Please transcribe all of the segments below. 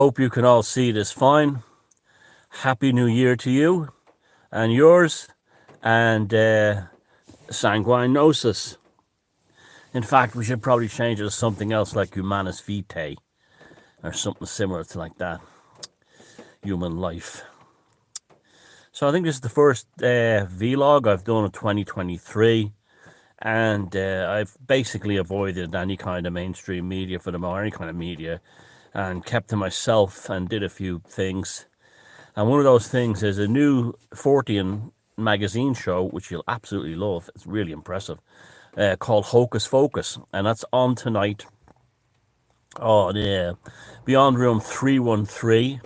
Hope you can all see this fine. Happy New Year to you and yours, and sanguinosis. In fact, we should probably change it to something else like humanus vitae or something similar to like that. Human life. So I think this is the first vlog I've done in 2023, and I've basically avoided any kind of mainstream media for them, or any kind of media, and kept to myself and did a few things. And one of those things is a new Fortean magazine show, which you'll absolutely love. It's really impressive, called Hocus Focus, and that's on tonight. Oh yeah, Beyond Room 313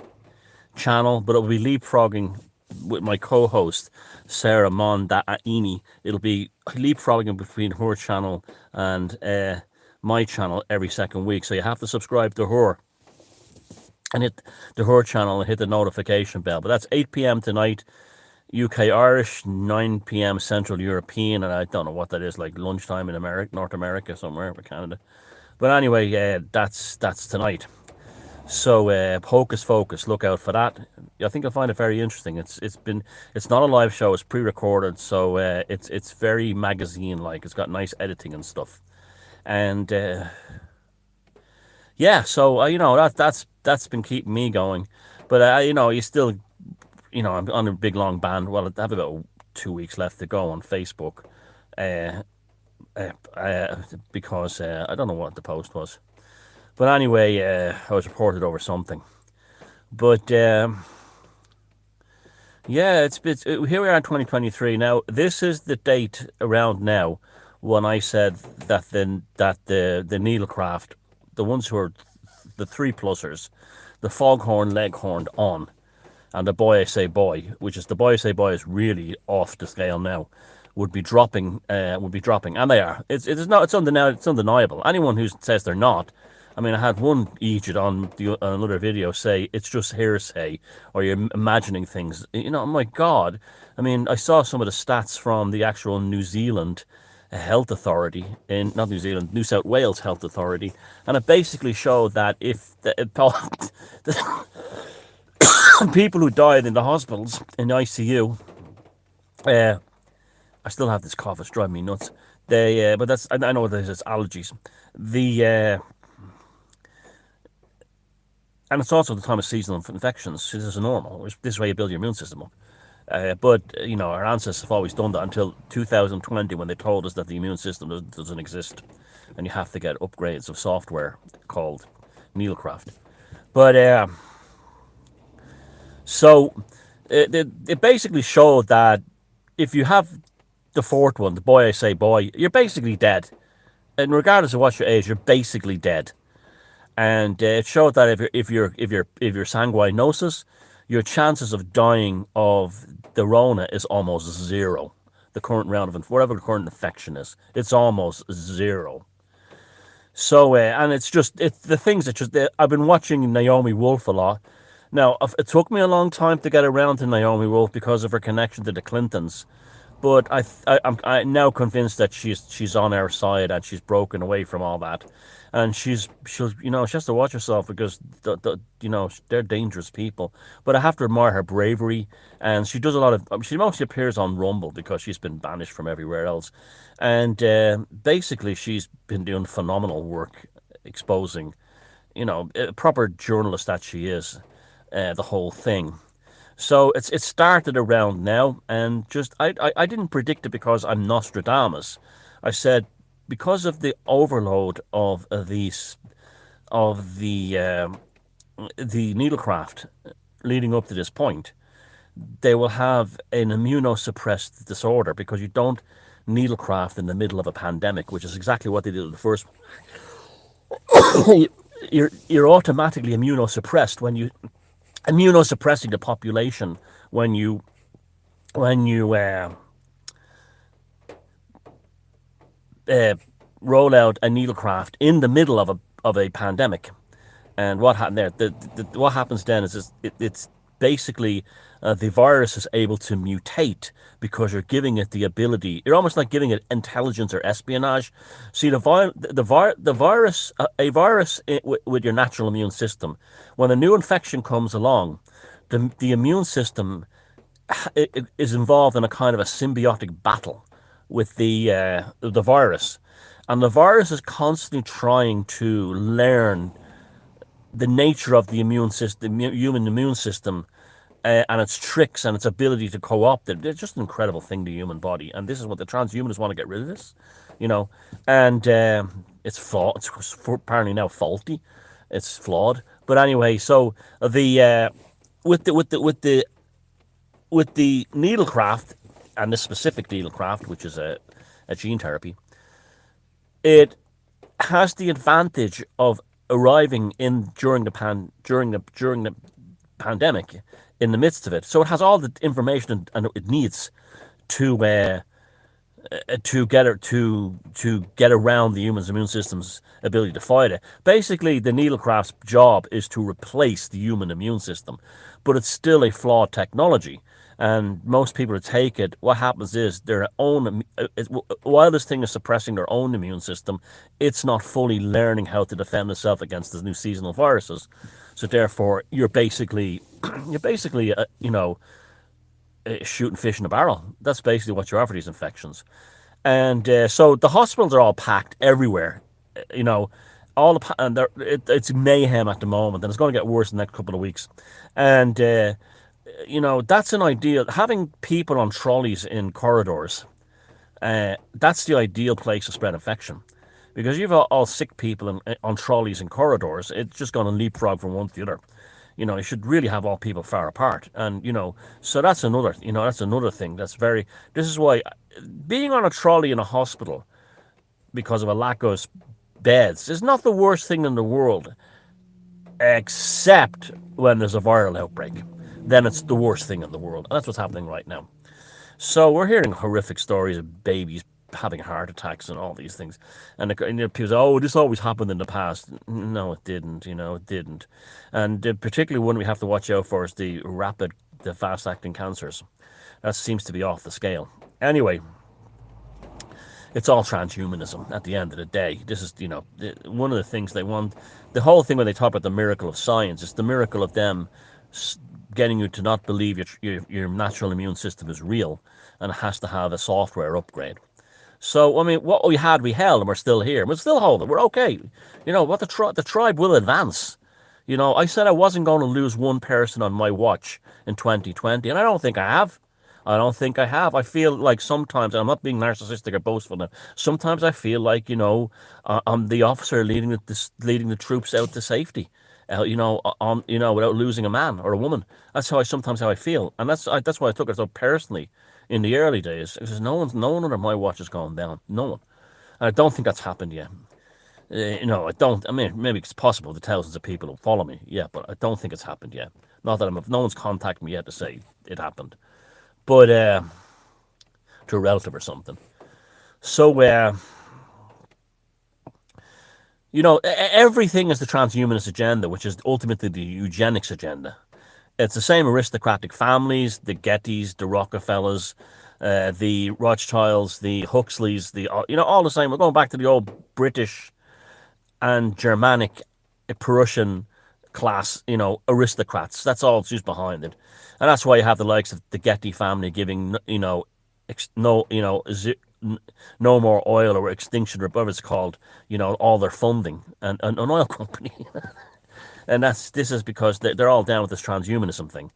channel, but it'll be leapfrogging with my co-host Sarah Mondaini. It'll be leapfrogging between her channel and my channel every second week, so you have to subscribe to her and hit the her channel and hit the notification bell. But that's 8 p.m. tonight, UK Irish, 9 p.m. Central European, and I don't know what that is, like lunchtime in America, North America somewhere, or Canada. But anyway, that's tonight. So Hocus Focus, look out for that. I think you'll find it very interesting. It's not a live show, it's pre-recorded, so it's very magazine-like. It's got nice editing and stuff, and yeah. So that's been keeping me going. But you still, I'm on a big long ban. Well, I have about 2 weeks left to go on Facebook, because I don't know what the post was. But anyway, I was reported over something. But yeah, here we are in 2023. Now, this is the date around now when I said that the needlecraft, the ones who are the 3+ers, the foghorn, leghorned on, and the boy I say boy, which is the boy I say boy is really off the scale now, would be dropping, and they are. It's undeniable. Anyone who says they're not, I mean, I had one Egypt on another video say it's just hearsay, or you're imagining things. Oh my God. I mean, I saw some of the stats from the actual New Zealand Health Authority, not New Zealand, New South Wales Health Authority, and it basically showed that if the people who died in the hospitals, in the ICU, I still have this cough, it's driving me nuts. But I know there's allergies. And it's also the time of seasonal infections. This is normal. This is where you build your immune system up. But our ancestors have always done that until 2020, when they told us that the immune system doesn't exist, and you have to get upgrades of software called needlecraft. But so it basically showed that if you have the fourth one, the boy I say boy, you're basically dead. And regardless of what your age, you're basically dead. And it showed that if you're sanguinosis, your chances of dying of the Rona is almost zero. The current round of whatever the current infection is, it's almost zero. So and it's the things that I've been watching Naomi Wolf a lot. Now it took me a long time to get around to Naomi Wolf because of her connection to the Clintons. But I'm now convinced that she's on our side and she's broken away from all that, and she has to watch herself because they're dangerous people. But I have to admire her bravery, and she does a lot of. She mostly appears on Rumble because she's been banished from everywhere else, and basically she's been doing phenomenal work exposing, a proper journalist that she is, the whole thing. So it started around now, and I didn't predict it because I'm Nostradamus. I said because of the overload of the needlecraft leading up to this point, they will have an immunosuppressed disorder because you don't needlecraft in the middle of a pandemic, which is exactly what they did in the first one. You're automatically immunosuppressed when you immunosuppressing the population when you roll out a needlecraft in the middle of a pandemic. And what happened there? What happens then is basically the virus is able to mutate because you're giving it the ability. You're almost like giving it intelligence or espionage. See, the virus, a virus with your natural immune system, when a new infection comes along, the immune system it is involved in a kind of a symbiotic battle with the virus, and the virus is constantly trying to learn the nature of the immune system, human immune system, and its tricks and its ability to co-opt it. It's just an incredible thing, the human body, and this is what the transhumanists want to get rid of this, you know. And it's flawed. It's apparently now faulty. It's flawed. But anyway, so the with the needlecraft and this specific needlecraft, which is a gene therapy, it has the advantage of arriving in during the pandemic, in the midst of it. So it has all the information and it needs to get around the human's immune system's ability to fight it. Basically, the needlecraft's job is to replace the human immune system, but it's still a flawed technology. And most people who take it, what happens is their own, while this thing is suppressing their own immune system, it's not fully learning how to defend itself against the new seasonal viruses. So therefore, you're basically, shooting fish in a barrel. That's basically what you are for these infections. And so the hospitals are all packed everywhere. You know, and it's mayhem at the moment, and it's going to get worse in the next couple of weeks. And that's an ideal. Having people on trolleys in corridors, that's the ideal place to spread infection. Because you've all sick people on trolleys and corridors, it's just going to leapfrog from one to the other. You should really have all people far apart. And, so that's another thing this is why being on a trolley in a hospital because of a lack of beds is not the worst thing in the world, except when there's a viral outbreak. Then it's the worst thing in the world. And that's what's happening right now. So we're hearing horrific stories of babies having heart attacks and all these things. And people say, oh, this always happened in the past. No, it didn't. It didn't. And particularly one we have to watch out for is the fast-acting cancers. That seems to be off the scale. Anyway, it's all transhumanism at the end of the day. This is, one of the things they want. The whole thing when they talk about the miracle of science, it's the miracle of them getting you to not believe your natural immune system is real and it has to have a software upgrade. So, I mean, what we held, and we're still here. We're still holding. We're okay. What the tribe will advance. I said I wasn't going to lose one person on my watch in 2020, and I don't think I have. I feel like sometimes, and I'm not being narcissistic or boastful now, sometimes I feel like, I'm the officer leading the troops out to safety. Without losing a man or a woman. That's how I feel, and that's why I took it so personally in the early days. Because no one under my watch has gone down. No one. And I don't think that's happened yet. I don't. I mean, maybe it's possible the thousands of people who follow me. Yeah, but I don't think it's happened yet. Not that no one's contacted me yet to say it happened, but to a relative or something. So everything is the transhumanist agenda, which is ultimately the eugenics agenda. It's the same aristocratic families, the Gettys, the Rockefellers, the Rothschilds, the Huxleys, all the same. We're going back to the old British and Germanic, Prussian class, aristocrats. That's all that's used behind it. And that's why you have the likes of the Getty family giving, no more oil or extinction or whatever it's called, all their funding and an oil company. And this is because they're all down with this transhumanism thing.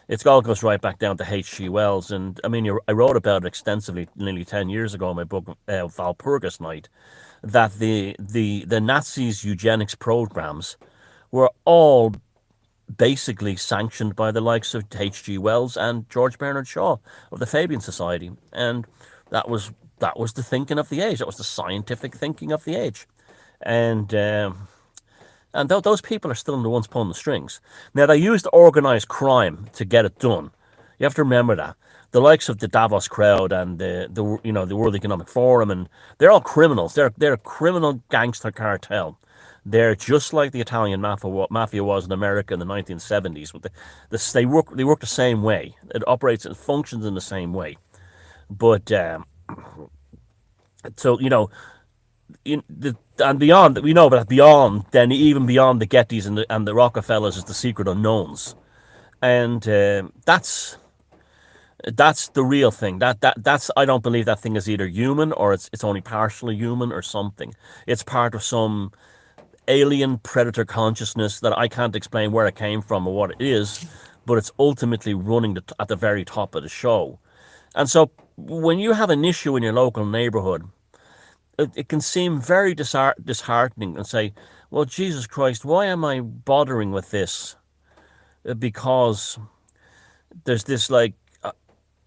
It all goes right back down to H.G. Wells. And I mean, I wrote about it extensively nearly 10 years ago in my book, Walpurgis Night, that the Nazis' eugenics programs were all basically sanctioned by the likes of H.G. Wells and George Bernard Shaw of the Fabian Society. And that was the thinking of the age. That was the scientific thinking of the age. And those people are still the ones pulling the strings. Now, they used organized crime to get it done. You have to remember that. The likes of the Davos crowd and the World Economic Forum, and they're all criminals. They're a criminal gangster cartel. They're just like the Italian mafia was in America in the 1970s. With they work the same way. It operates and functions in the same way. But so and beyond, we know, but beyond, then even beyond the Gettys and the Rockefellers is the secret unknowns, and that's the real thing. That's I don't believe that thing is either human or it's only partially human or something. It's part of some alien predator consciousness that I can't explain where it came from or what it is, but it's ultimately running at the very top of the show. And so when you have an issue in your local neighborhood, it can seem very disheartening and say, well, Jesus Christ, why am I bothering with this? Because there's this like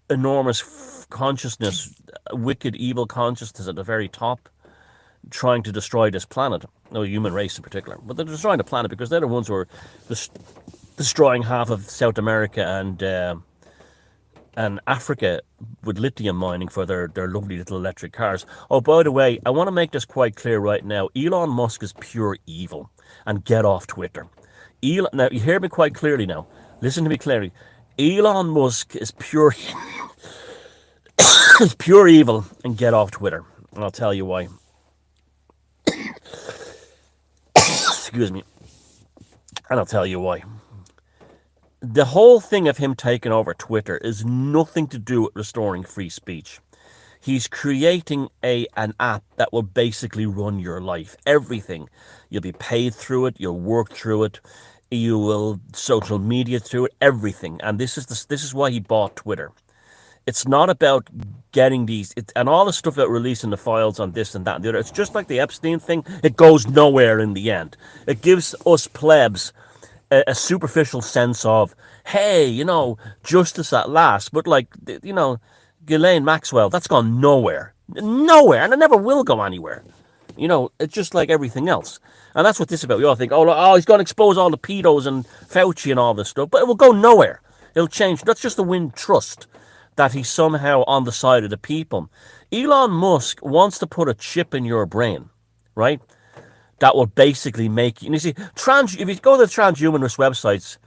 enormous consciousness, wicked, evil consciousness at the very top trying to destroy this planet, no, human race in particular. But they're destroying the planet because they're the ones who are destroying half of South America and Africa with lithium mining for their lovely little electric cars. Oh, by the way, I want to make this quite clear right now. Elon Musk is pure evil, and get off Twitter. Now, you hear me quite clearly now. Listen to me clearly. Elon Musk is pure, is pure evil, and get off Twitter. And I'll tell you why. Excuse me. And I'll tell you why. The whole thing of him taking over Twitter is nothing to do with restoring free speech. He's creating an app that will basically run your life. Everything. You'll be paid through it. You'll work through it. You will social media through it. Everything. And this is why he bought Twitter. It's not about getting and all the stuff that releasing the files on this and that and the other. It's just like the Epstein thing. It goes nowhere in the end. It gives us plebs a superficial sense of, hey, justice at last. But like, Ghislaine Maxwell, that's gone nowhere. Nowhere. And it never will go anywhere. It's just like everything else. And that's what this is about. We all think, oh, he's going to expose all the pedos and Fauci and all this stuff. But it will go nowhere. It'll change. That's just to win trust that he's somehow on the side of the people. Elon Musk wants to put a chip in your brain, right? That will basically make you. And you see, if you go to the transhumanist websites,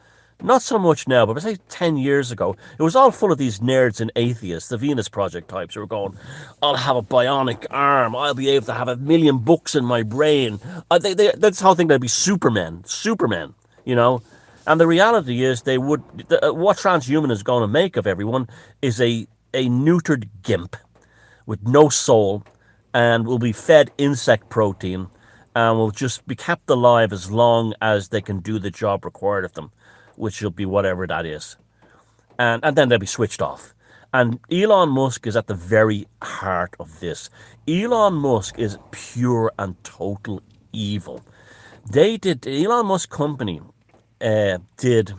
not so much now, but say 10 years ago, it was all full of these nerds and atheists, the Venus Project types, who were going, I'll have a bionic arm, I'll be able to have 1,000,000 books in my brain. That's how I think they'd be Supermen, And the reality is, what transhuman is going to make of everyone is a neutered gimp with no soul and will be fed insect protein and will just be kept alive as long as they can do the job required of them, which will be whatever that is. And then they'll be switched off. And Elon Musk is at the very heart of this. Elon Musk is pure and total evil. The Elon Musk company did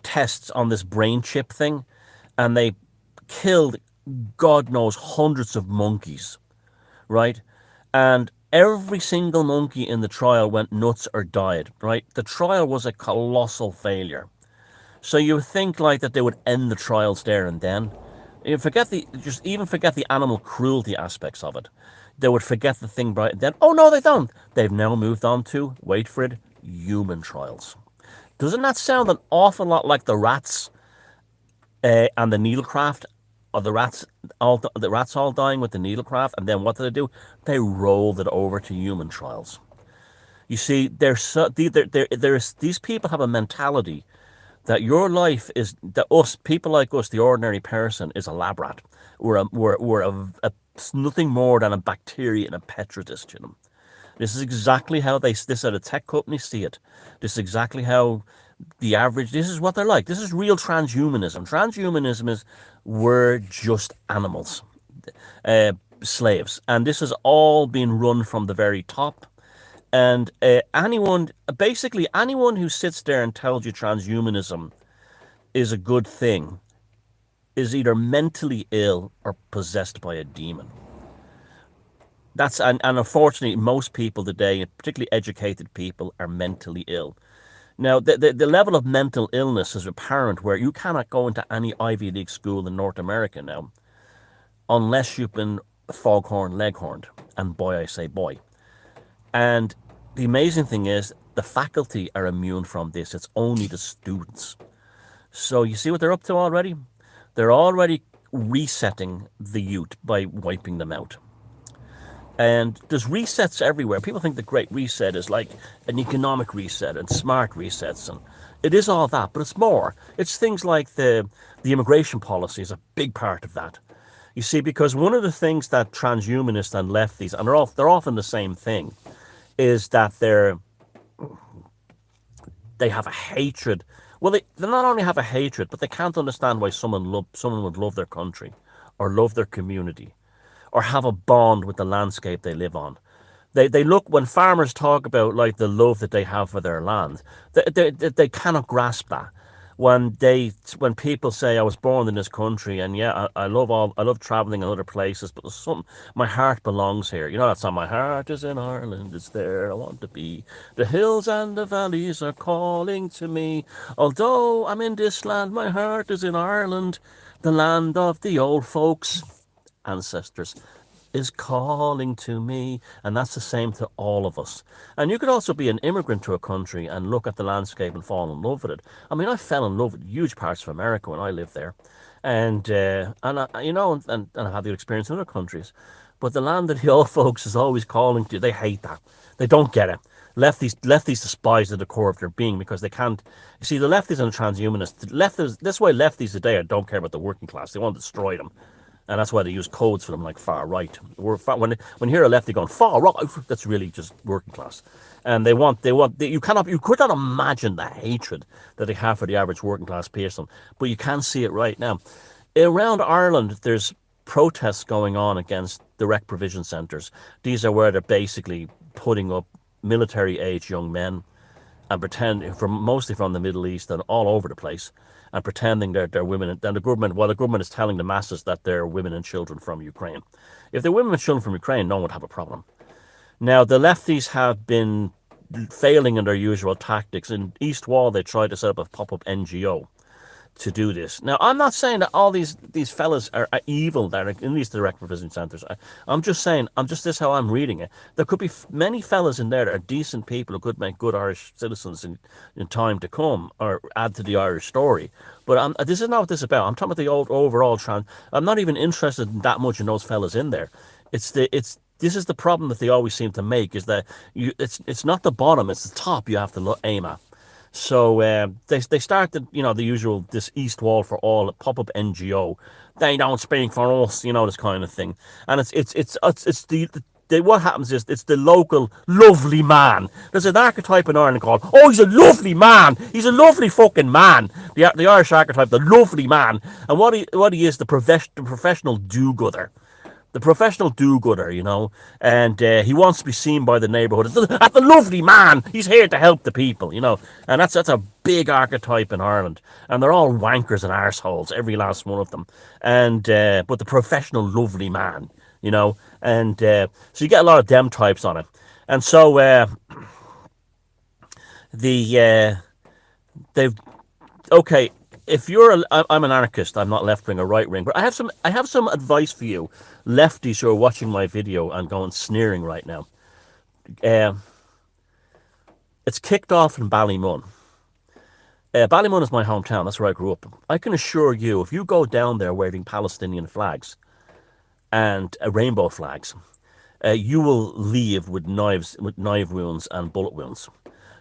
tests on this brain chip thing, and they killed God knows hundreds of monkeys, right? And every single monkey in the trial went nuts or died, right? The trial was a colossal failure. So you would think like that they would end the trials there and then. You forget the animal cruelty aspects of it. They would forget the thing right then. Oh no, they don't. They've now moved on to, wait for it, human trials. Doesn't that sound an awful lot like the rats and the needlecraft? Or the rats all dying with the needlecraft, and then what do? They rolled it over to human trials. You see, these people have a mentality that your life is, that people like us, the ordinary person, is a lab rat. We're nothing more than a bacteria in a petri dish to them. This is exactly how this is how the tech companies see it. This is exactly how this is what they're like. This is real transhumanism. Transhumanism is, we're just animals, slaves. And this has all been run from the very top. And basically anyone who sits there and tells you transhumanism is a good thing is either mentally ill or possessed by a demon. And unfortunately, most people today, particularly educated people, are mentally ill. Now, the level of mental illness is apparent where you cannot go into any Ivy League school in North America now unless you've been foghorn leghorned, and boy I say boy. And the amazing thing is the faculty are immune from this. It's only the students. So you see what they're up to already? They're already resetting the youth by wiping them out. And there's resets everywhere. People think the Great Reset is like an economic reset and smart resets, and it is all that, but it's more. It's things like the immigration policy is a big part of that. You see, because one of the things that transhumanists and lefties, and they're often the same thing, is that they have a hatred. Well, they not only have a hatred, but they can't understand why someone would love their country, or love their community, or have a bond with the landscape they live on. They look, when farmers talk about like the love that they have for their land, they cannot grasp that. When people say I was born in this country, and yeah, I love traveling in other places, but there's something, my heart belongs here. You know that song, my heart is in Ireland, it's there I want to be. The hills and the valleys are calling to me. Although I'm in this land, my heart is in Ireland, the land of the old folks, ancestors, is calling to me. And that's the same to all of us. And you could also be an immigrant to a country and look at the landscape and fall in love with it. I mean, I fell in love with huge parts of America when I lived there, and you know, and I had the experience in other countries. But the land of the old folks is always calling to you. They hate that. They don't get it. Lefties despise the core of their being because they can't. You see, the lefties and the transhumanists, lefties. That's why lefties today don't care about the working class. They want to destroy them. And that's why they use codes for them like far right. When you hear a lefty going far right, that's really just working class. And you could not imagine the hatred that they have for the average working class person, but you can see it right now. Around Ireland, there's protests going on against direct provision centres. These are where they're basically putting up military age young men and mostly from the Middle East and all over the place, and pretending they're women. And the government is telling the masses that they're women and children from Ukraine. If they're women and children from Ukraine, no one would have a problem. Now, the lefties have been failing in their usual tactics. In East Wall, they tried to set up a pop-up NGO to do this. Now, I'm not saying that all these fellas are evil that are in these direct provision centres. I'm just saying, this is how I'm reading it. There could be many fellas in there that are decent people who could make good Irish citizens in time to come, or add to the Irish story. But this is not what this is about. I'm talking about the old overall trans. I'm not even interested in that much in those fellas in there. This is the problem that they always seem to make, is that it's not the bottom, it's the top you have to aim at. So they started, the usual, this East Wall for All pop-up NGO. They don't speak for us, this kind of thing. And it's what happens is it's the local lovely man. There's an archetype in Ireland called, oh, he's a lovely man. He's a lovely fucking man. The Irish archetype, the lovely man. And what he is, the professional do-gooder. The professional do-gooder, and he wants to be seen by the neighbourhood as the lovely man. He's here to help the people, and that's a big archetype in Ireland, and they're all wankers and arseholes, every last one of them. And but the professional lovely man, and so you get a lot of them types on it, and so they've okay. If I'm an anarchist, I'm not left wing or right wing, but I have some advice for you, lefties who are watching my video and going sneering right now. It's kicked off in Ballymun. Ballymun is my hometown. That's where I grew up. I can assure you, if you go down there wearing Palestinian flags and rainbow flags, you will leave with knife wounds and bullet wounds.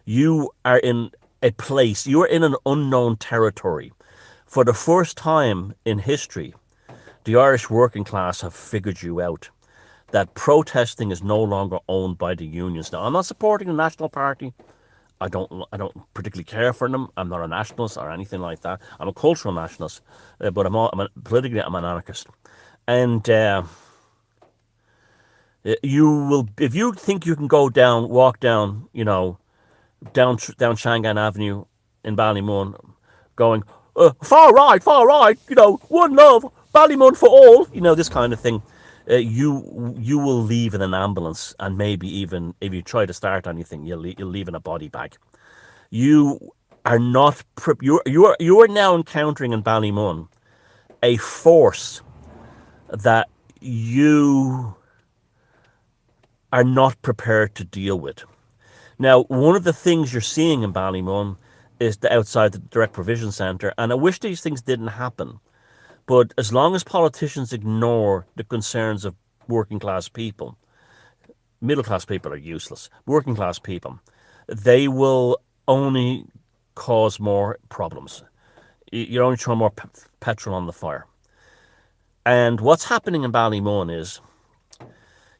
You are in an unknown territory. For the first time in history, the Irish working class have figured you out. That protesting is no longer owned by the unions. Now, I'm not supporting the National Party. I don't particularly care for them. I'm not a nationalist or anything like that. I'm a cultural nationalist, but politically I'm an anarchist. And you will, if you think you can walk down, down Shangan Avenue in Ballymun, going, far right, one love, Ballymun for all, this kind of thing. You will leave in an ambulance, and maybe even if you try to start anything, you'll leave in a body bag. You are not. You are now encountering in Ballymun a force that you are not prepared to deal with. Now, one of the things you're seeing in Ballymun is the outside the direct provision centre, and I wish these things didn't happen. But as long as politicians ignore the concerns of working class people, middle class people are useless. Working class people, they will only cause more problems. You're only throwing more petrol on the fire. And what's happening in Ballymun is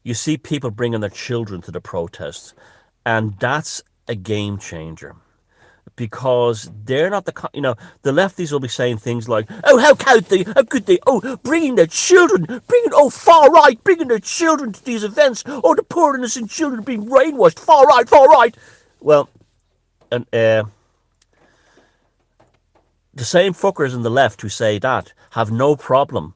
you see people bringing their children to the protests, and that's a game changer. Because they're not the lefties will be saying things like, oh, how could they, oh, bringing far right, bringing their children to these events, oh, the poor innocent children being brainwashed, far right. Well, and the same fuckers on the left who say that have no problem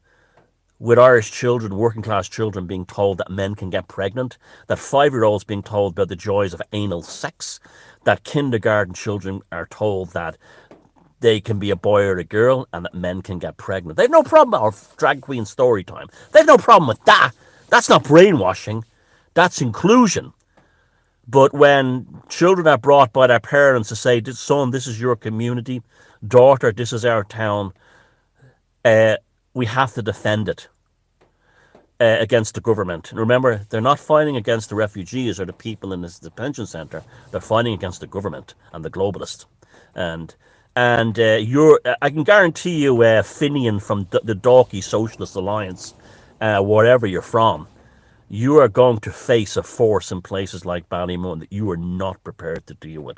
with Irish children, working class children, being told that men can get pregnant, that 5-year-olds being told about the joys of anal sex, that kindergarten children are told that they can be a boy or a girl and that men can get pregnant. They have no problem, or drag queen story time. They have no problem with that. That's not brainwashing. That's inclusion. But when children are brought by their parents to say, son, this is your community, daughter, this is our town, we have to defend it against the government. And remember, they're not fighting against the refugees or the people in this detention centre. They're fighting against the government and the globalists. And I can guarantee you, Finian from the Dalkey Socialist Alliance, wherever you're from, you are going to face a force in places like Ballymun that you are not prepared to deal with.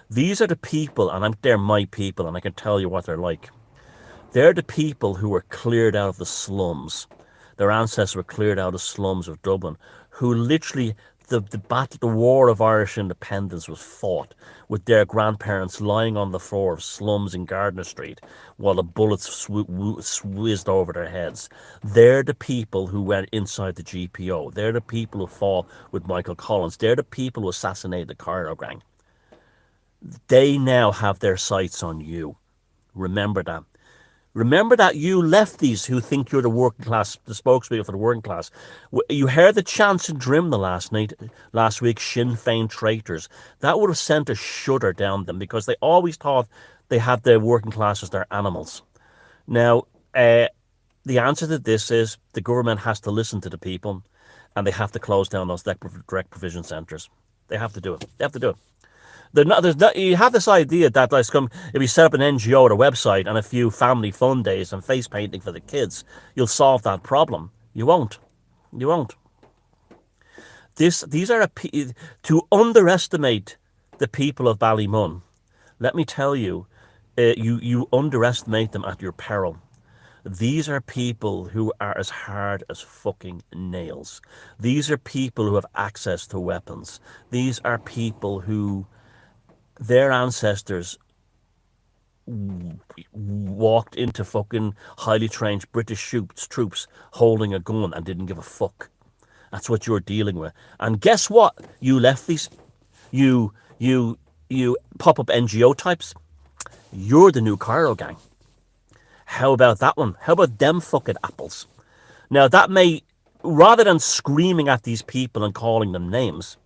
These are the people, and they're my people, and I can tell you what they're like. They're the people who were cleared out of the slums. Their ancestors were cleared out of slums of Dublin, who literally, the war of Irish independence was fought with their grandparents lying on the floor of slums in Gardner Street while the bullets whizzed over their heads. They're the people who went inside the GPO. They're the people who fought with Michael Collins. They're the people who assassinated the Carlo gang. They now have their sights on you. Remember that. Remember that, you lefties who think you're the working class, the spokespeople for the working class. You heard the chants in Drimna last week, Sinn Féin traitors. That would have sent a shudder down them, because they always thought they had the working class as their animals. Now, the answer to this is the government has to listen to the people, and they have to close down those direct provision centres. They have to do it. They have to do it. You have this idea that if you set up an NGO or a website and a few family fun days and face painting for the kids, you'll solve that problem. You won't. You won't. These are to underestimate the people of Ballymun. Let me tell you, you underestimate them at your peril. These are people who are as hard as fucking nails. These are people who have access to weapons. These are people who their ancestors walked into fucking highly trained British troops holding a gun and didn't give a fuck. That's what you're dealing with. And guess what, you lefties? You pop-up NGO types? You're the new Carlo gang. How about that one? How about them fucking apples? Now, that may, rather than screaming at these people and calling them names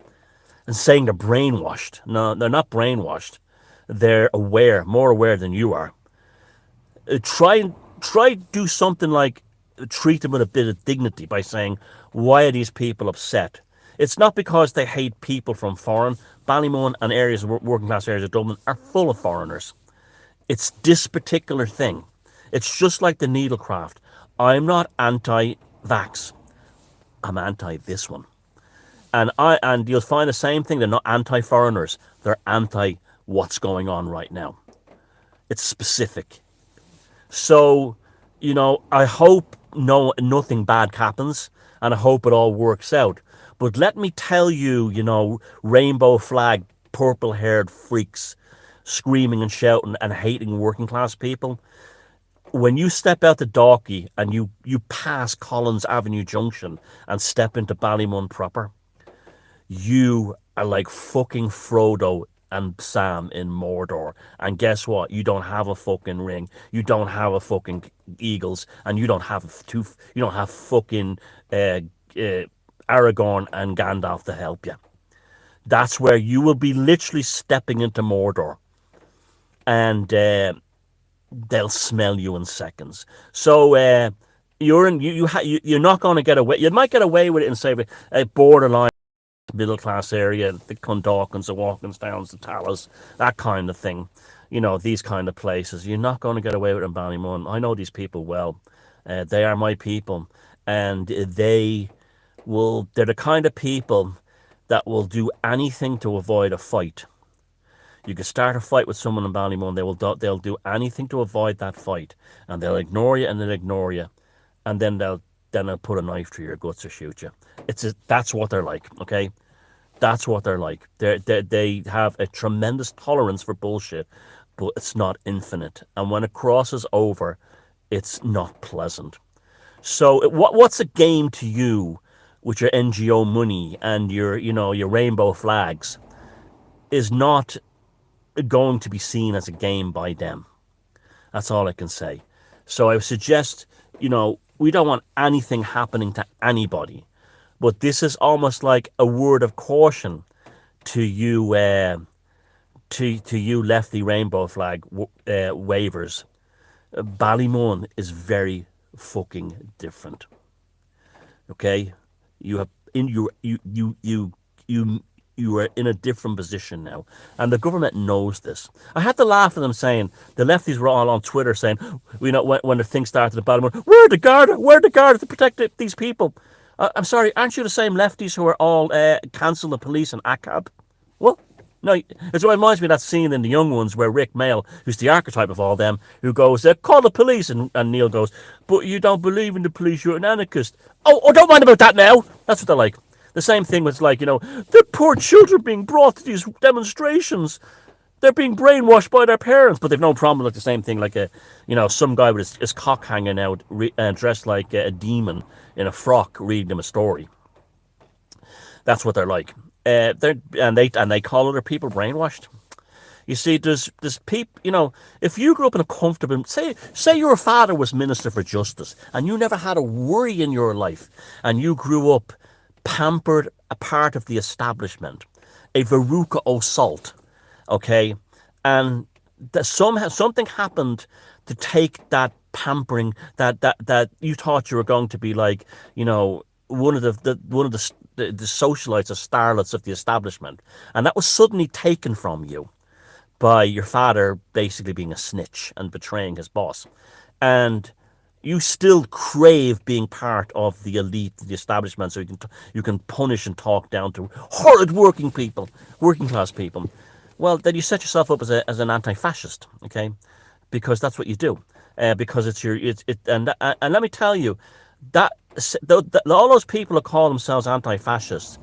and saying they're brainwashed. No, they're not brainwashed. They're aware, more aware than you are. Try do something like treat them with a bit of dignity by saying, why are these people upset? It's not because they hate people from foreign. Ballymun and areas, working class areas of Dublin are full of foreigners. It's this particular thing. It's just like the needlecraft. I'm not anti-vax. I'm anti this one. And you'll find the same thing. They're not anti-foreigners. They're anti what's going on right now. It's specific. So, I hope nothing bad happens, and I hope it all works out. But let me tell you, rainbow flag, purple-haired freaks screaming and shouting and hating working class people, when you step out the Dalkey and you pass Collins Avenue Junction and step into Ballymun proper, you are like fucking Frodo and Sam in Mordor. And guess what? You don't have a fucking ring. You don't have a fucking eagles, and you don't have two. You don't have fucking uh, Aragorn and Gandalf to help you. That's where you will be literally stepping into Mordor, and they'll smell you in seconds. So you're not going to get away. You might get away with it in say a borderline middle class area, the Clondalkins, the Walkinstowns, the Talas, that kind of thing. You know, these kind of places. You're not going to get away with it in Ballymun. I know these people well. They are my people, and they're the kind of people that will do anything to avoid a fight. You can start a fight with someone in Ballymun, they'll do anything to avoid that fight, and they'll ignore you and they'll ignore you, and then they'll put a knife through your guts or shoot you. That's what they're like, okay? That's what they're like. They have a tremendous tolerance for bullshit, but it's not infinite. And when it crosses over, it's not pleasant. So what's a game to you with your NGO money and your rainbow flags is not going to be seen as a game by them. That's all I can say. So I suggest, we don't want anything happening to anybody. But this is almost like a word of caution to you, to you lefty rainbow flag wavers. Ballymun is very fucking different. Okay, you have in you are in a different position now, and the government knows this. I had to laugh at them saying the lefties were all on Twitter saying, when the thing started at Ballymun, we're the guard to protect these people. I'm sorry, aren't you the same lefties who are all cancel the police and ACAB? Well, no, it reminds me of that scene in The Young Ones where Rick Mail, who's the archetype of all them, who goes, call the police, and Neil goes, but you don't believe in the police, you're an anarchist. Oh, don't mind about that now. That's what they're like. The same thing was like, the poor children being brought to these demonstrations. They're being brainwashed by their parents, but they've no problem like the same thing, like some guy with his cock hanging out, dressed like a demon in a frock, reading them a story. That's what they're like. They call other people brainwashed. You see, there's people. If you grew up in a comfortable, say your father was Minister for Justice, and you never had a worry in your life, and you grew up pampered, a part of the establishment, a Veruca O'Salt, okay, and that somehow something happened to take that pampering that you thought you were going to be like, one of the socialites or starlets of the establishment, and that was suddenly taken from you by your father basically being a snitch and betraying his boss, and you still crave being part of the elite, the establishment, so you can punish and talk down to horrid working class people. Well, then you set yourself up as an anti-fascist, okay? Because that's what you do. Because and let me tell you that all those people that call themselves anti-fascists,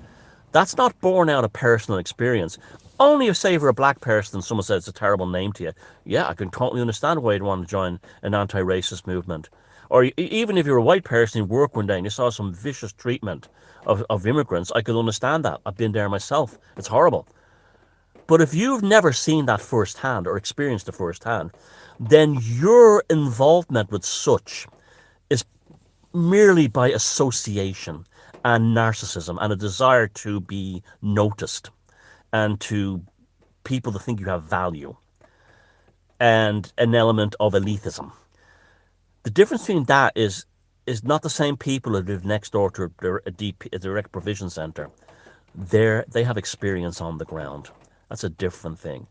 that's not born out of personal experience. Only if, say, you're a black person and someone says it's a terrible name to you, yeah, I can totally understand why you'd want to join an anti-racist movement. Or even if you're a white person who work one day and you saw some vicious treatment of immigrants, I could understand that. I've been there myself. It's horrible. But if you've never seen that firsthand or experienced it firsthand, then your involvement with such is merely by association and narcissism and a desire to be noticed and to people to think you have value and an element of elitism. The difference between that is not the same people who live next door to a direct provision centre. They have experience on the ground. That's a different thing.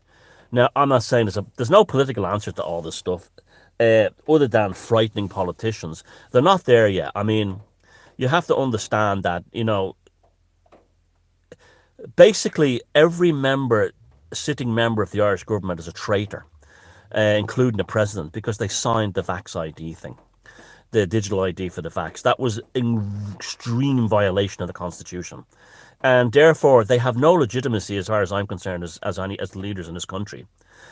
Now, I'm not saying there's no political answer to all this stuff, other than frightening politicians. They're not there yet. I mean, you have to understand that, basically every sitting member of the Irish government is a traitor, including the president, because they signed the Vax ID thing, the digital ID for the Vax. That was an extreme violation of the Constitution. And therefore, they have no legitimacy, as far as I'm concerned, as leaders in this country.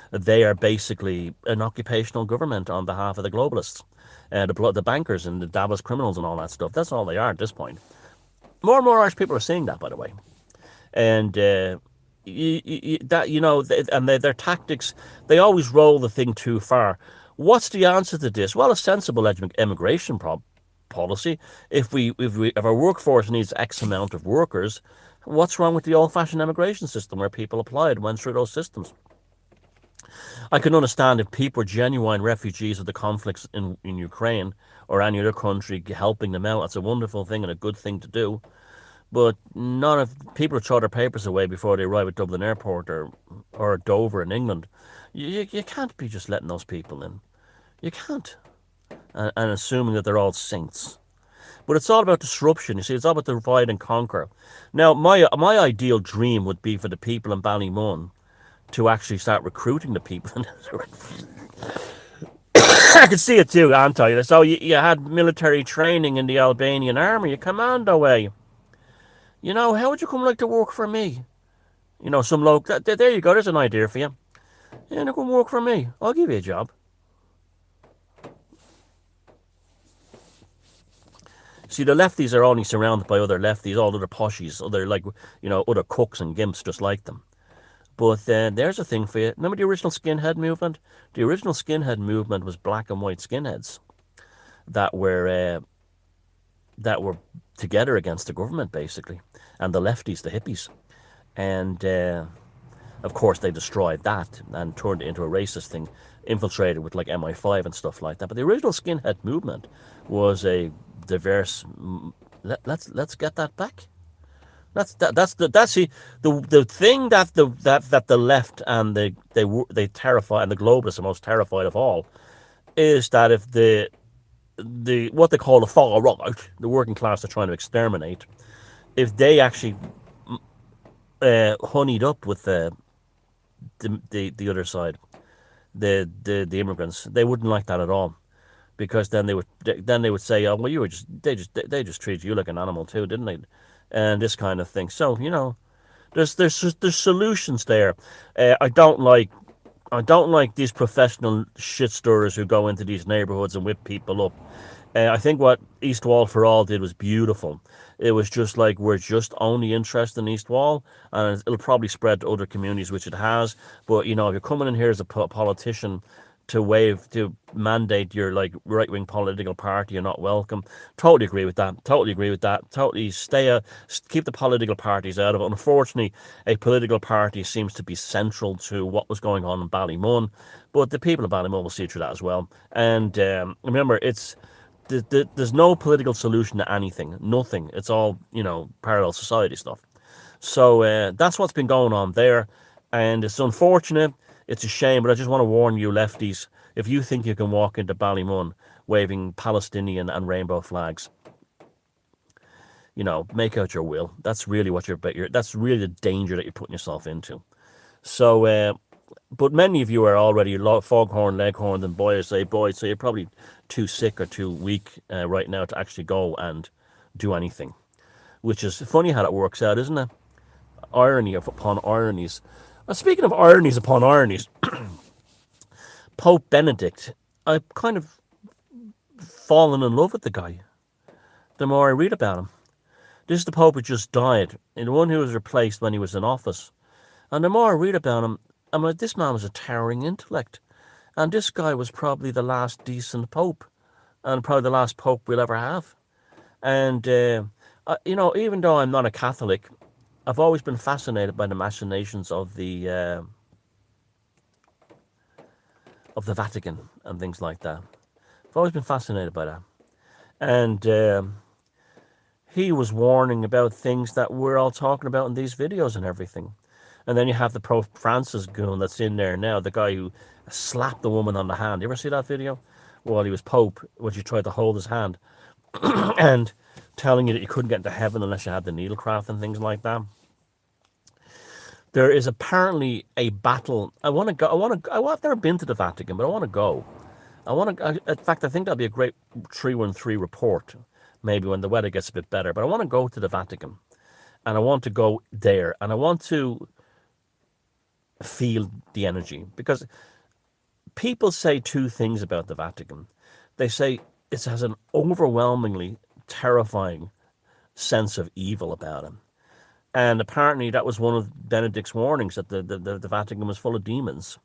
They are basically an occupational government on behalf of the globalists, the bankers and the Davos criminals and all that stuff. That's all they are at this point. More and more Irish people are seeing that, by the way. And that and their tactics, they always roll the thing too far. What's the answer to this? Well, a sensible immigration policy. If our workforce needs X amount of workers, what's wrong with the old-fashioned immigration system where people applied, went through those systems? I can understand if people are genuine refugees of the conflicts in Ukraine or any other country, helping them out. That's a wonderful thing and a good thing to do. But none of people throw their papers away before they arrive at Dublin Airport or Dover in England. You can't be just letting those people in. You can't. And assuming that they're all saints. But it's all about disruption. You see, it's all about divide and conquer. Now, my ideal dream would be for the people in Ballymun to actually start recruiting the people. I could see it too, Anti. So you had military training in the Albanian army, a commando way. How would you come like to work for me? Some local. There you go. There's an idea for you. Yeah, come work for me. I'll give you a job. See, the lefties are only surrounded by other lefties, all other poshies, other cooks and gimps just like them. But there's a thing for you. Remember the original skinhead movement? The original skinhead movement was black and white skinheads that were together against the government, basically, and the lefties, the hippies. And of course, they destroyed that and turned it into a racist thing, infiltrated with like MI5 and stuff like that. But the original skinhead movement was a diverse. Let's get that back. That's the thing that the left and they terrify, and the globalists are most terrified of all, is that if the what they call the far right, the working class they're trying to exterminate, if they actually honeyed up with the other side, the immigrants, they wouldn't like that at all, because then they would say, oh well, they just treated you like an animal too, didn't they? And this kind of thing. So there's solutions there. I don't like these professional shit stirrers who go into these neighborhoods and whip people up. I think what East Wall for All did was beautiful. It was just like, we're just only interested in East Wall, and it'll probably spread to other communities, which it has. But if you're coming in here as a politician to mandate your like right-wing political party, you're not welcome. Totally agree with that. Totally keep the political parties out of it. Unfortunately, a political party seems to be central to what was going on in Ballymun, but the people of Ballymun will see through that as well. And remember, there's no political solution to anything. Nothing. It's all parallel society stuff. So that's what's been going on there, and it's unfortunate. It's a shame, but I just want to warn you, lefties, if you think you can walk into Ballymun waving Palestinian and rainbow flags, make out your will. That's really that's really the danger that you're putting yourself into. So, but many of you are already foghorn, leghorned, and boys, so you're probably too sick or too weak right now to actually go and do anything. Which is funny how that works out, isn't it? Irony upon ironies. Speaking of ironies upon ironies, Pope Benedict, I've kind of fallen in love with the guy the more I read about him. This is the Pope who just died, and the one who was replaced when he was in office. And the more I read about him, I'm like, this man was a towering intellect. And this guy was probably the last decent Pope, and probably the last Pope we'll ever have. And, even though I'm not a Catholic, I've always been fascinated by the machinations of the Vatican and things like that. I've always been fascinated by that. And he was warning about things that we're all talking about in these videos and everything. And then you have the Pope Francis goon that's in there now, the guy who slapped the woman on the hand. You ever see that video? While he was Pope, when she tried to hold his hand and telling you that you couldn't get into heaven unless you had the needlecraft and things like that. There is apparently a battle. I want to go. I've never been to the Vatican, but I want to go. In fact, I think that'll be a great 313 report, maybe when the weather gets a bit better. But I want to go to the Vatican, and I want to go there, and I want to feel the energy, because people say two things about the Vatican. They say it has an overwhelmingly terrifying sense of evil about him. And apparently that was one of Benedict's warnings, that the Vatican was full of demons.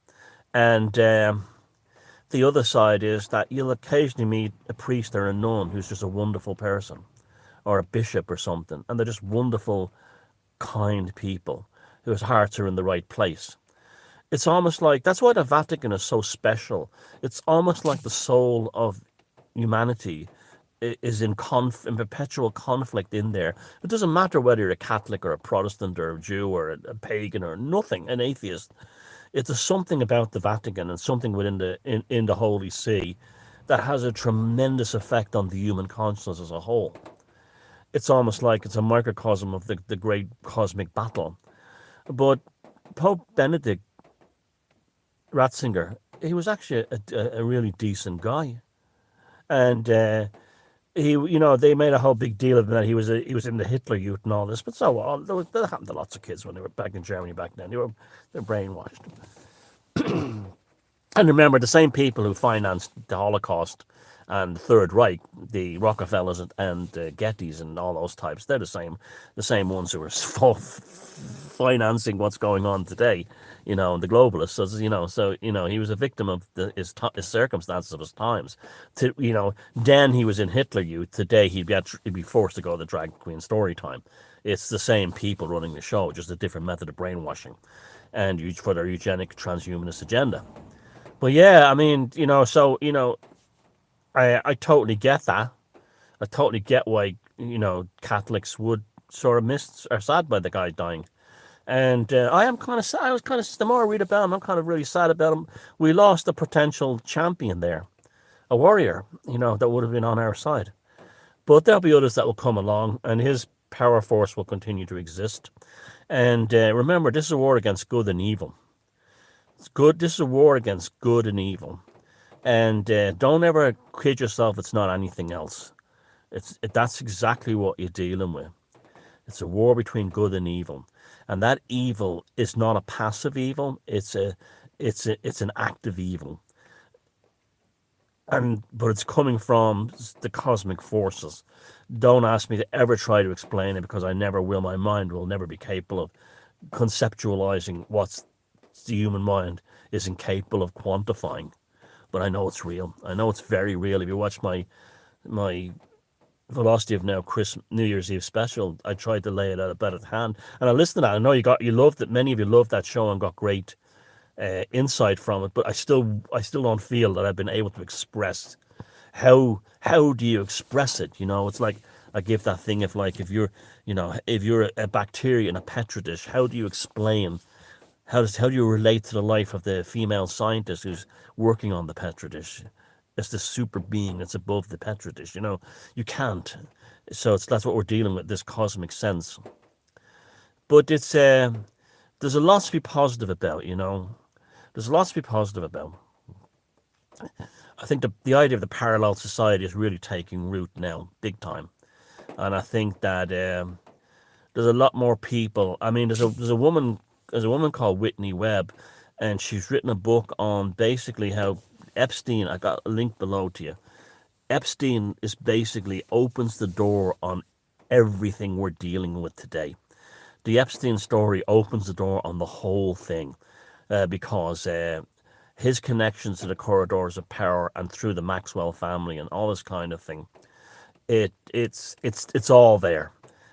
And the other side is that you'll occasionally meet a priest or a nun who's just a wonderful person, or a bishop or something, and they're just wonderful, kind people whose hearts are in the right place. It's almost like that's why the Vatican is so special. It's almost like the soul of humanity is in perpetual conflict in there. It doesn't matter whether you're a Catholic or a Protestant or a Jew or a pagan or nothing, an atheist. It's something about the Vatican and something within in the Holy See that has a tremendous effect on the human consciousness as a whole. It's almost like it's a microcosm of the great cosmic battle. But Pope Benedict Ratzinger, he was actually a really decent guy. And they made a whole big deal of that. He was in the Hitler Youth and all this, but so on. That happened to lots of kids when they were back in Germany back then. They're brainwashed. And remember, the same people who financed the Holocaust and the Third Reich, the Rockefellers and Gettys and all those types, they're the same ones who are financing what's going on today. The globalists. So he was a victim of his circumstances of his times. Then he was in Hitler Youth. Today he'd be forced to go to the drag queen story time. It's the same people running the show, just a different method of brainwashing, and for their eugenic transhumanist agenda. But yeah, I mean, I totally get that. I totally get why Catholics would sort of miss or sad by the guy dying. And I am kind of sad. I was kind of, the more I read about him, I'm kind of really sad about him. We lost a potential champion there, a warrior, that would have been on our side. But there'll be others that will come along, and his power force will continue to exist. And remember, this is a war against good and evil. It's good. This is a war against good and evil. And don't ever kid yourself. It's not anything else. That's exactly what you're dealing with. It's a war between good and evil, and that evil is not a passive evil. It's an active evil, but it's coming from the cosmic forces. Don't ask me to ever try to explain it, because I never will. My mind will never be capable of conceptualizing what the human mind is incapable of quantifying. But I know it's real. I know it's very real. If you watch my Velocity of Now New Year's Eve special, I tried to lay it out about at hand, and I listened to that. I know you loved it. Many of you loved that show and got great insight from it. But I still don't feel that I've been able to express how do you express it. It's like I give that thing if you're a bacteria in a petri dish, how do you explain? How do you relate to the life of the female scientist who's working on the petri dish? It's the super being that's above the petri dish. You can't. So that's what we're dealing with, this cosmic sense. But it's there's a lot to be positive about. There's a lot to be positive about. I think the idea of the parallel society is really taking root now, big time, and I think that there's a lot more people. I mean, there's a woman called Whitney Webb, and she's written a book on basically how Epstein, I got a link below to you. Epstein is basically opens the door on everything we're dealing with today. The Epstein story opens the door on the whole thing, because his connections to the corridors of power and through the Maxwell family and all this kind of thing. It's all there.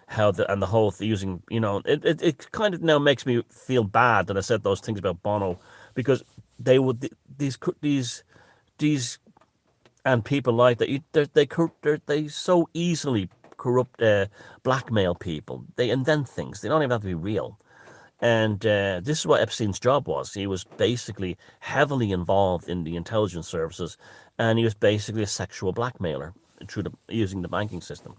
The whole using, it kind of now makes me feel bad that I said those things about Bono, because they would these and people like that, they so easily corrupt, blackmail people. They invent things. They don't even have to be real. And this is what Epstein's job was. He was basically heavily involved in the intelligence services, and he was basically a sexual blackmailer using the banking system.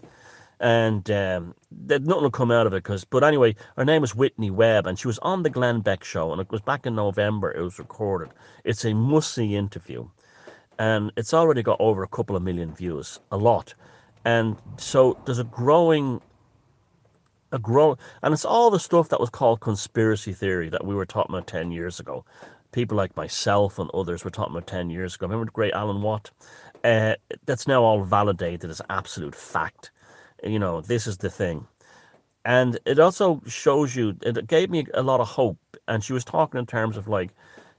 And nothing will come out of it, but anyway, her name was Whitney Webb, and she was on the Glenn Beck show, and it was back in November. It was recorded. It's a must-see interview, and it's already got over a couple of million views, a lot. And so there's and it's all the stuff that was called conspiracy theory that we were talking about 10 years ago. People like myself and others were talking about 10 years ago. Remember the great Alan Watt? That's now all validated as absolute fact. This is the thing. And it also shows you, it gave me a lot of hope. And she was talking in terms of like,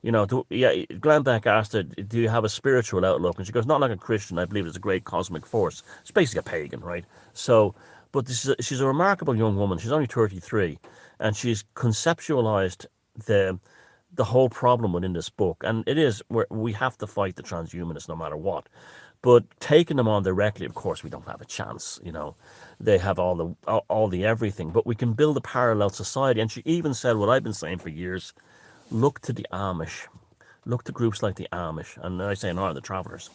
Glenn Beck asked her, do you have a spiritual outlook? And she goes, not like a Christian. I believe it's a great cosmic force. It's basically a pagan, right? So, but she's a remarkable young woman. She's only 33, and she's conceptualized the the whole problem within this book. And it is, we have to fight the transhumanists no matter what. But taking them on directly, of course, we don't have a chance. They have all the everything. But we can build a parallel society. And she even said what I've been saying for years: look to the Amish, look to groups like the Amish, and I say no, the Travelers,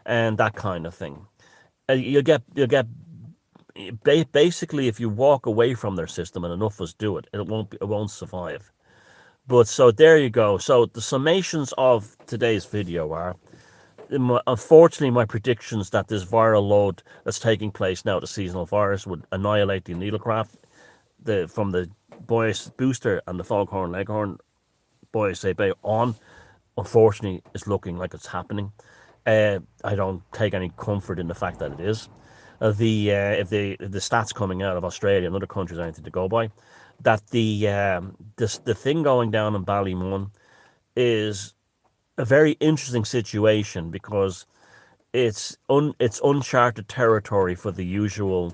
and that kind of thing. You'll get basically, if you walk away from their system, and enough of us do it, it won't survive. But so there you go. So the summations of today's video are, unfortunately, my predictions that this viral load that's taking place now, the seasonal virus, would annihilate the needlecraft, from the Boyce booster and the foghorn leghorn Boyce bay on. Unfortunately, it's looking like it's happening. I don't take any comfort in the fact that it is. If the stats coming out of Australia and other countries are anything to go by, that the thing going down in Ballymun is a very interesting situation, because it's uncharted territory for the usual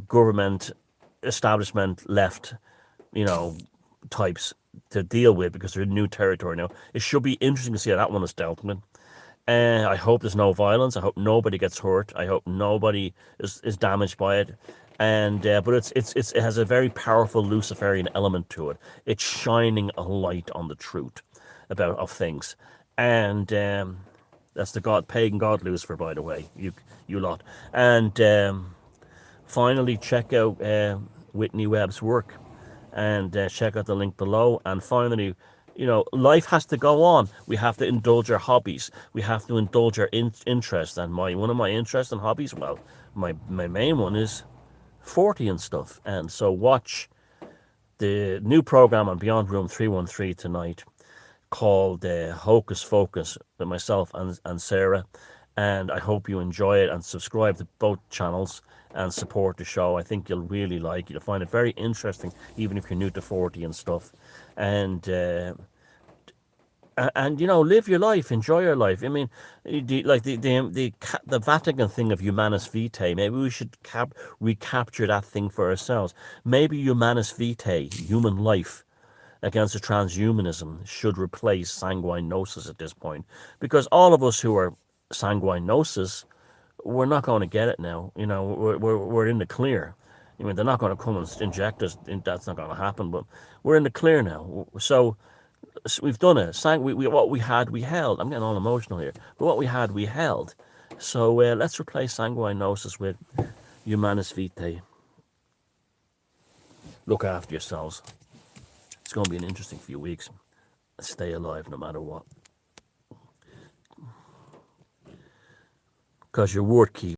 government establishment left, you know, types to deal with, because they're in new territory now. It should be interesting to see how that one is dealt with. I hope there's no violence. I hope nobody gets hurt. I hope nobody is damaged by it. And but it has a very powerful Luciferian element to it. It's shining a light on the truth of things. And that's the pagan god Lucifer, by the way, you lot. And finally, check out Whitney Webb's work, and check out the link below. And finally, life has to go on. We have to indulge our hobbies. We have to indulge our interests. And one of my interests and hobbies, well, my main one is 40 and stuff. And so watch the new program on Beyond Room 313 tonight, called Hocus Focus, with myself and Sarah. And I hope you enjoy it, and subscribe to both channels and support the show. I think you'll really like it. You'll find it very interesting, even if you're new to 40 and stuff. And live your life, enjoy your life. I mean, the Vatican thing of Humanus Vitae, maybe we should recapture that thing for ourselves. Maybe Humanus Vitae, human life against the transhumanism, should replace sanguine gnosis at this point, because all of us who are sanguine gnosis, we're not going to get it now. We're in the clear. I mean, they're not going to come and inject us. That's not going to happen. But we're in the clear now. So we've done it. What we had, we held. I'm getting all emotional here. But what we had, we held. So let's replace sanguine gnosis with Humanus Vitae. Look after yourselves. It's going to be an interesting few weeks. Stay alive no matter what. Because your word keeps.